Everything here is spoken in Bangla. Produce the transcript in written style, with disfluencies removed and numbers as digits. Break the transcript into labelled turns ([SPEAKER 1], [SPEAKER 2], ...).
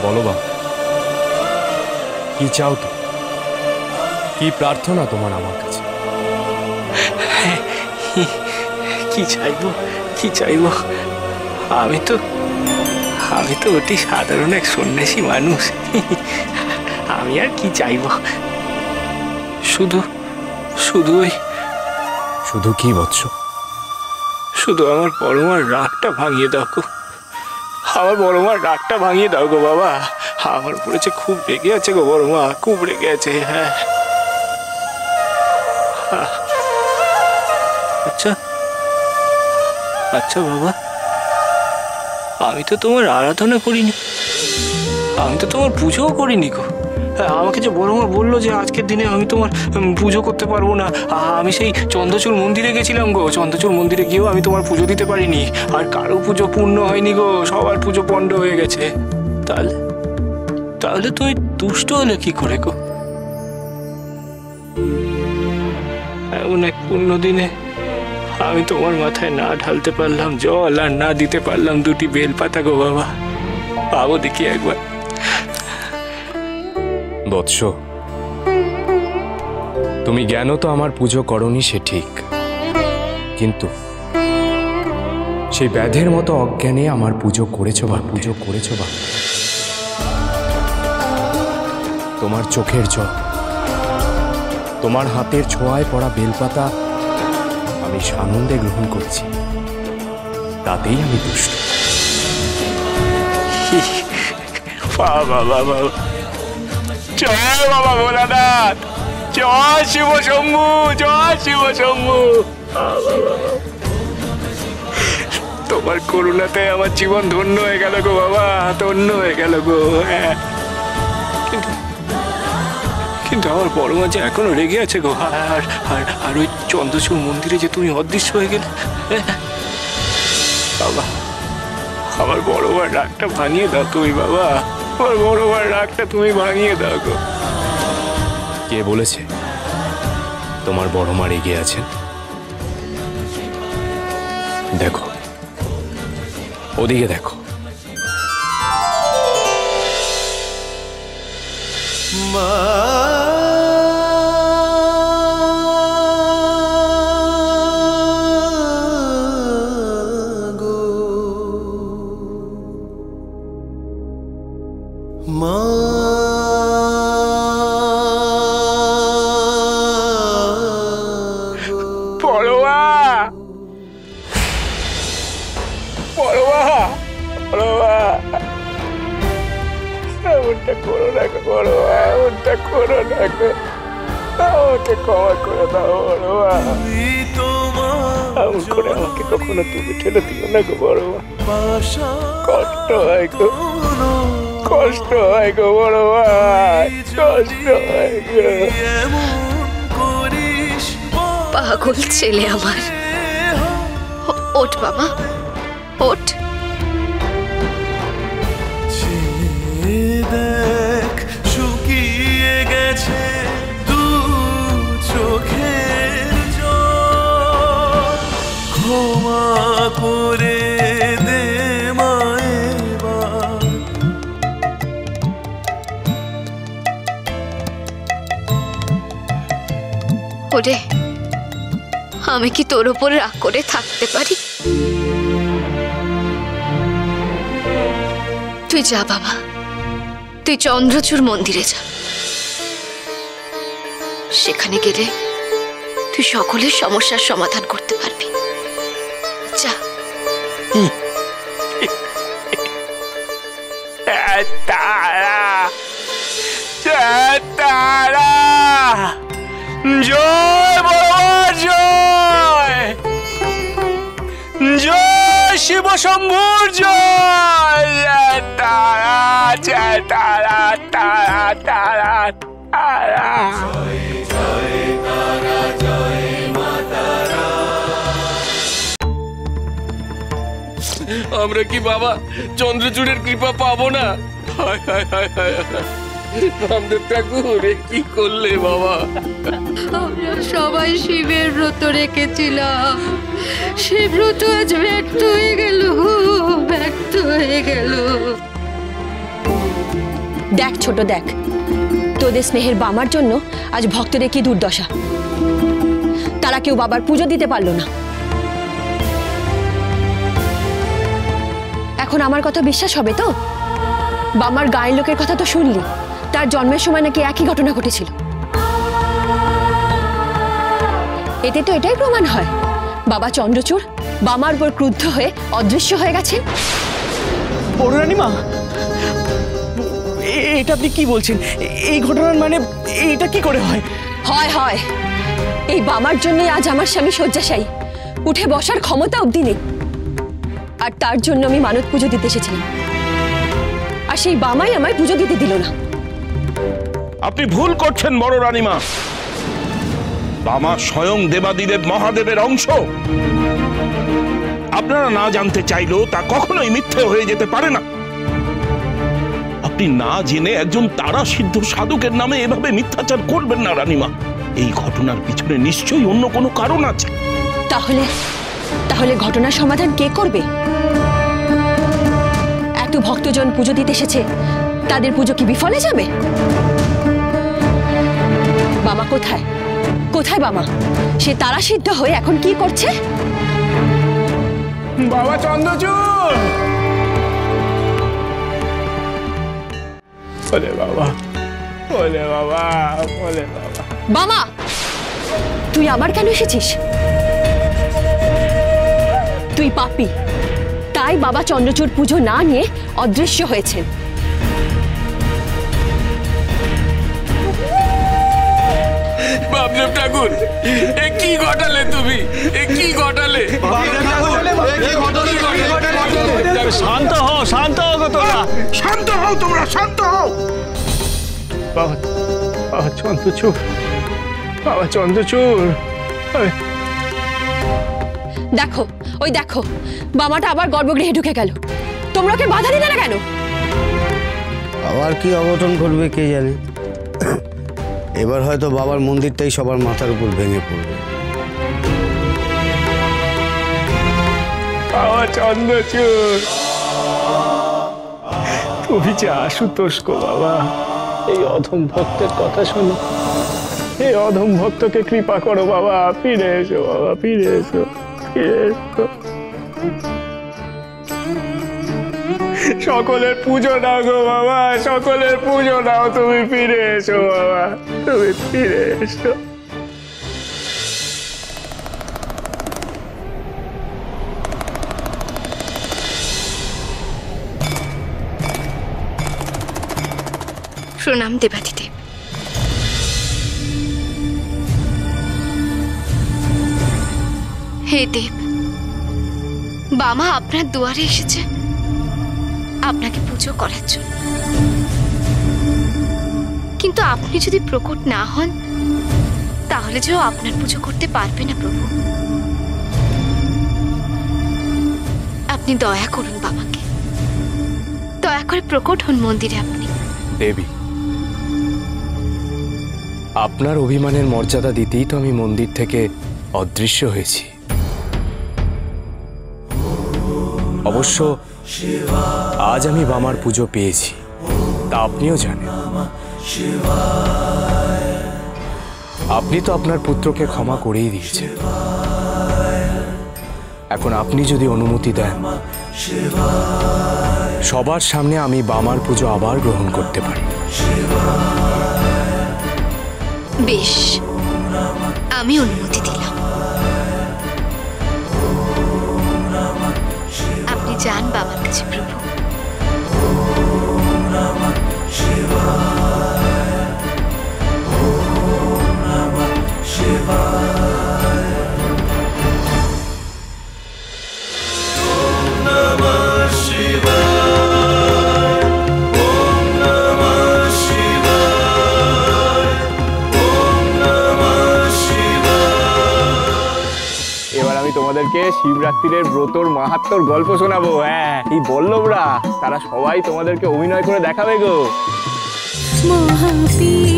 [SPEAKER 1] বলো বাবা, কি চাও তো? কি প্রার্থনা তোমার আমার কাছে?
[SPEAKER 2] কি চাইবো, কি চাইবো? আমি তো অতি সাধারণ এক সন্ন্যাসী মানুষ। আমি আর কি চাইবো? শুধু ওই
[SPEAKER 1] শুধু কি বৎস?
[SPEAKER 2] শুধু আমার বড় মার রাগটা ভাঙিয়ে দাও গো। আমার বড় মার রাগটা ভাঙিয়ে দাও গো বাবা। আমার উপরে যে খুব রেগে আছে গো বড় মা, খুব রেগে আছে। হ্যাঁ, আচ্ছা আচ্ছা বাবা, আমি তো তোমার আরাধনা করিনি, আমি তো তোমার পুজোও করিনি গো। আমাকে যে বড় মা বললো যে আজকের দিনে আমি তোমার পুজো করতে পারবো না, আমি সেই চন্দ্রচূড় মন্দিরে গেছিলাম গো। চন্দ্রচূড় মন্দিরে গিয়েও আমি তোমার পুজো দিতে পারিনি, আর কারো পুজো পূর্ণ হয়নি গো, সবার পুজো পণ্ড হয়ে গেছে। তাহলে তুমি দুষ্ট হলে কি করে গো? এমন এক পূর্ণ দিনে আমি তোমার মাথায় না ঢালতে পারলাম জল, আর না দিতে পারলাম দুটি বেলপাতা গো বাবা। পাবো দেখি একবার।
[SPEAKER 1] বৎস, তুমি জ্ঞান তো আমার পুজো করনি সে ঠিক, কিন্তু সেই ব্যাধের মতো অজ্ঞানে আমার পুজো করেছো বা তোমার চোখের জল, তোমার হাতের ছোঁয়ায় পড়া বেলপাতা আমি সানন্দে গ্রহণ করছি, তাতেই আমি দুষ্ট।
[SPEAKER 2] বাবা বাবা, জয় বাবা ভোলানাথ, জয় শিব শম্ভু, জয় শিব শম্ভু। তোমার করুণাতে আমার জীবন ধন্য হয়ে গেল গো বাবা, ধন্য হয়ে গেল গো। হ্যাঁ, কিন্তু আমার বড় মা যে এখনো রেগে আছে গো। আর ওই চন্দ্রচূড় মন্দিরে যে তুমি অদৃশ্য হয়ে গেলে বাবা, আমার বড় মার রাগটা ভাঙিয়ে দাও তুমি বাবা, আমার বড় মার রাগটা তুমি ভাঙিয়ে দাও গো।
[SPEAKER 1] কে বলেছে তোমার বড় মা রেগে আছেন? দেখো, ওদিকে দেখো।
[SPEAKER 3] মা গো, মা
[SPEAKER 2] পড়োয়া, পড়োয়া, পড়োয়া, এমনটা করো না গো পড়োয়া, এমনটা করো না গো, আমাকে ক্ষমা করে দাও পড়োয়া। এমন করে আমাকে কখনো তুমি ঠেলে দিও না গো পড়োয়া, কষ্ট হয় গো, কষ্ট হয় গো পড়োয়া, কষ্ট হয় গো।
[SPEAKER 4] পাগল ছেলে আমার, ওঠ বাবা, ওঠ।
[SPEAKER 3] দেখ শুকিয়ে গেছে দু চোখের জল, ক্ষমা করে দে মায়ের।
[SPEAKER 4] ওরে, আমি কি তোর উপর রাগ করে থাকতে পারি? তুই যা বাবা, তুই চন্দ্রচূড় মন্দিরে যা, সেখানে গেলে তুই সকলের সমস্যার সমাধান করতে পারবি। যা।
[SPEAKER 2] তারা, তারা, জয় বাবা, জয় জয় শিব শম্ভুর জয়। তারা, জয় তারা, তারা, তারা, তারা।
[SPEAKER 5] আমরা কি বাবা চন্দ্রচূড়ের কৃপা পাবো না? হায় হায় হায় হায় হায়, রামদেব ঠাকুর কি করলে বাবা?
[SPEAKER 6] আমরা সবাই শিবের ব্রত রেখেছিলাম, সে ব্রত আজ ব্যর্থ হয়ে গেল, ব্যর্থ হয়ে গেল।
[SPEAKER 7] দেখ ছোট দেখ, তোদের স্নেহের বামার জন্য আজ ভক্তদের কি দুর্দশা। তারা কেউ বাবার পুজো দিতে পারলো না। এখন আমার কথা বিশ্বাস হবে তো? বামার গায়ের লোকের কথা তো শুনলি, তার জন্মের সময় নাকি একই ঘটনা ঘটেছিল। এতে তো এটাই প্রমাণ হয় বাবা চন্দ্রচূড় বামার উপর ক্রুদ্ধ হয়ে অদৃশ্য হয়ে গেছেন।
[SPEAKER 1] বড় রানীমা, এটা আপনি কি বলছেন? এই ঘটনার মানে এটা কি করে হয়?
[SPEAKER 7] হয় হয়, এই বামার জন্যই আজ আমার স্বামী শয্যাশায়ী, উঠে বসার ক্ষমতা অবধি নেই। আর তার জন্য আমি মানত পুজো দিতে এসেছিলাম, আর সেই বামাই আমায় পুজো দিতে দিল না।
[SPEAKER 8] আপনি ভুল করছেন বড় রানীমা। বামা স্বয়ং দেবাদিদেব মহাদেবের অংশ। আপনারা না জানতে চাইলেও তা কখনোই মিথ্যে হয়ে যেতে পারে না। আপনি না জেনে একজন তারা সিদ্ধ সাধকের নামে এভাবে মিথ্যাচার করবেন না রানীমা। এই ঘটনার পিছনে নিশ্চয়ই অন্য কোনো কারণ আছে।
[SPEAKER 7] তাহলে তাহলে ঘটনার সমাধান কে করবে? এত ভক্তজন পুজো দিতে এসেছে, তাদের পুজো কি বিফলে যাবে? বামা কোথায়? কোথায় বামা? সে তারা সিদ্ধ হয়ে এখন কি করছে?
[SPEAKER 2] বাবা চন্দ্রচূড়! ওলে বাবা, ওলে বাবা, ওলে বাবা।
[SPEAKER 7] বামা, তুই আবার কেন এসেছিস? তুই পাপী, তাই বাবা চন্দ্রচূড় পুজো না নিয়ে অদৃশ্য হয়েছেন।
[SPEAKER 5] বামদেব ঠাকুর, এ কি ঘটালে তুমি? এ কি ঘটালে?
[SPEAKER 2] শান্ত হও, শান্ত হও গো তোমরা।
[SPEAKER 8] শান্ত হও তোমরা, শান্ত হও।
[SPEAKER 2] বাবা, বাবা চন্দ্রচূড়, বাবা চন্দ্রচূড়।
[SPEAKER 7] দেখো, ওই দেখো, বামাটা আবার গর্ভগৃহে ঢুকে গেল। তোমরা ওকে বাধা দিলে না কেন?
[SPEAKER 9] আবার কি অঘটন ঘটবে কে জানে। এবার হয়তো বাবার মন্দিরটাই সবার মাথার উপর ভেঙে পড়বে।
[SPEAKER 2] বাবা চন্দ্রচূড়, তুমি যে আশুতোষ গো বাবা, এই অধম ভক্তের কথা শোনো। এই অধম ভক্তকে কৃপা করো বাবা, ফিরে এসো বাবা, ফিরে এসো, ফিরে এসো। সকলের পুজো দাও গো বাবা, সকলের পুজো দাও। তুমি ফিরে এসো বাবা, তুমি ফিরে এসো।
[SPEAKER 4] প্রণাম দেবাদিদেব। হে দেব, বামা আপনার দুয়ারে এসেছে আপনাকে পুজো করার জন্য। কিন্তু আপনি যদি প্রকট না হন, তাহলে যে ও আপনার পুজো করতে পারবে না প্রভু। আপনি দয়া করুন বাবাকে, দয়া করে প্রকট হন মন্দিরে। আপনি
[SPEAKER 1] দেবী, আপনার অভিমানের মর্যাদা দিতেই তো আমি মন্দির থেকে অদৃশ্য হয়েছি। অবশ্য আজ আমি বামার পুজো পেয়েছি, তা আপনিও জানেন। আপনি তো আপনার পুত্রকে ক্ষমা করেই দিয়েছেন। এখন আপনি যদি অনুমতি দেন, সবার সামনে আমি বামার পুজো আবার গ্রহণ করতে পারি।
[SPEAKER 4] বেশ, আমি অনুমতি দিলাম। আপনি যান বাবার কাছে প্রভু।
[SPEAKER 2] এবার আমি তোমাদেরকে শিবরাত্রির ব্রতর মাহাত্ম্যর গল্প শোনাবো। হ্যাঁ, এই বল্লভরা তারা সবাই তোমাদেরকে অভিনয় করে দেখাবে গো।
[SPEAKER 6] মহাপীর